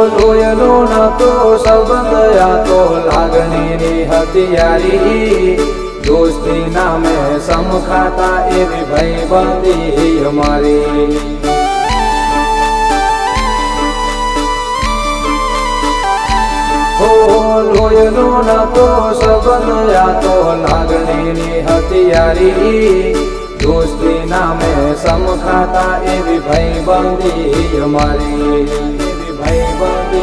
લોયનો નતો સંબંધ આ તો લાગણીની હથિયારી દોસ્તી નામે સમખાતા એવી ભાઈબંધી અમારી લોયનો નતો સંબંધ આ તો લાગણીની હથિયારી દોસ્તી નામે સમખાતા એવી ભાઈબંધી અમારી એવી ભાઈબંધી